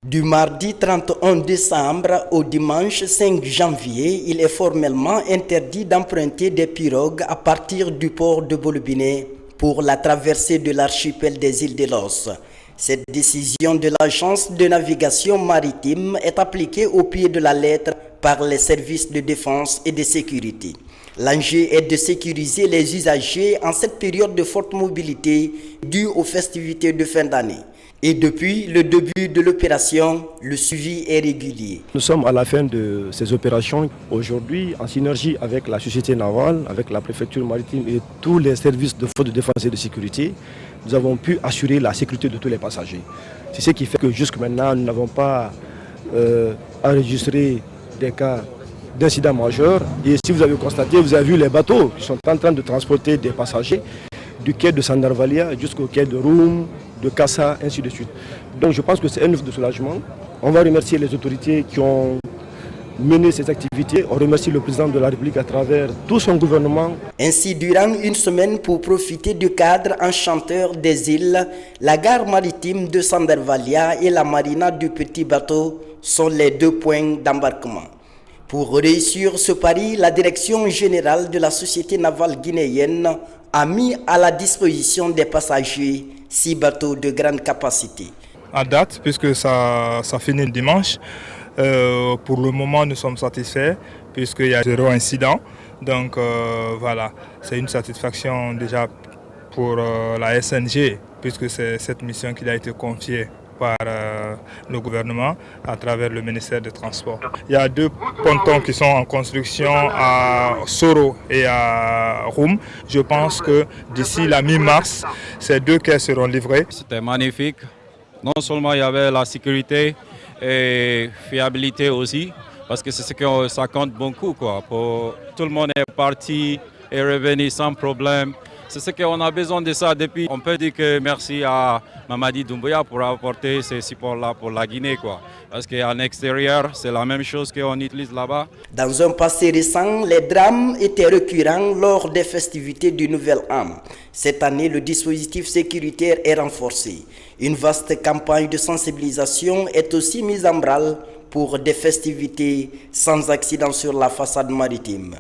Du mardi 31 décembre au dimanche 5 janvier, il est formellement interdit d'emprunter des pirogues à partir du port de Bolobine pour la traversée de l'archipel des îles de Los. Cette décision de l'Agence de navigation maritime est appliquée au pied de la lettre par les services de défense et de sécurité. L'enjeu est de sécuriser les usagers en cette période de forte mobilité due aux festivités de fin d'année. Et depuis le début de l'opération, le suivi est régulier. Nous sommes à la fin de ces opérations. Aujourd'hui, en synergie avec la société navale, avec la préfecture maritime et tous les services de force de défense et de sécurité, nous avons pu assurer la sécurité de tous les passagers. C'est ce qui fait que jusque maintenant, nous n'avons pas enregistré des cas d'incidents majeurs. Et si vous avez constaté, vous avez vu les bateaux qui sont en train de transporter des passagers du quai de Sandarvalia jusqu'au quai de Roum, de Kassa, ainsi de suite. Donc je pense que c'est un œuvre de soulagement. On va remercier les autorités qui ont mené ces activités. On remercie le président de la République à travers tout son gouvernement. Ainsi, durant une semaine, pour profiter du cadre enchanteur des îles, la gare maritime de Sandarvalia et la marina du petit bateau sont les deux points d'embarquement. Pour réussir ce pari, la direction générale de la société navale guinéenne a mis à la disposition des passagers 6 bateaux de grande capacité. À date, puisque ça finit le dimanche, pour le moment nous sommes satisfaits puisqu'il y a 0 incident. Donc voilà, c'est une satisfaction déjà pour la SNG puisque c'est cette mission qui a été confiée par le gouvernement à travers le ministère des Transports. Il y a 2 pontons qui sont en construction à Soro et à Roum. Je pense que d'ici la mi-mars, ces 2 quais seront livrés. C'était magnifique. Non seulement il y avait la sécurité et fiabilité aussi, parce que c'est ce que ça compte beaucoup, quoi. Tout le monde est parti et revenu sans problème. C'est ce qu'on a besoin de ça depuis. On peut dire que merci à Mamadi Doumbouya pour apporter ces supports-là pour la Guinée, quoi. Parce qu'en extérieur, c'est la même chose qu'on utilise là-bas. Dans un passé récent, les drames étaient récurrents lors des festivités du Nouvel An. Cette année, le dispositif sécuritaire est renforcé. Une vaste campagne de sensibilisation est aussi mise en branle pour des festivités sans accident sur la façade maritime.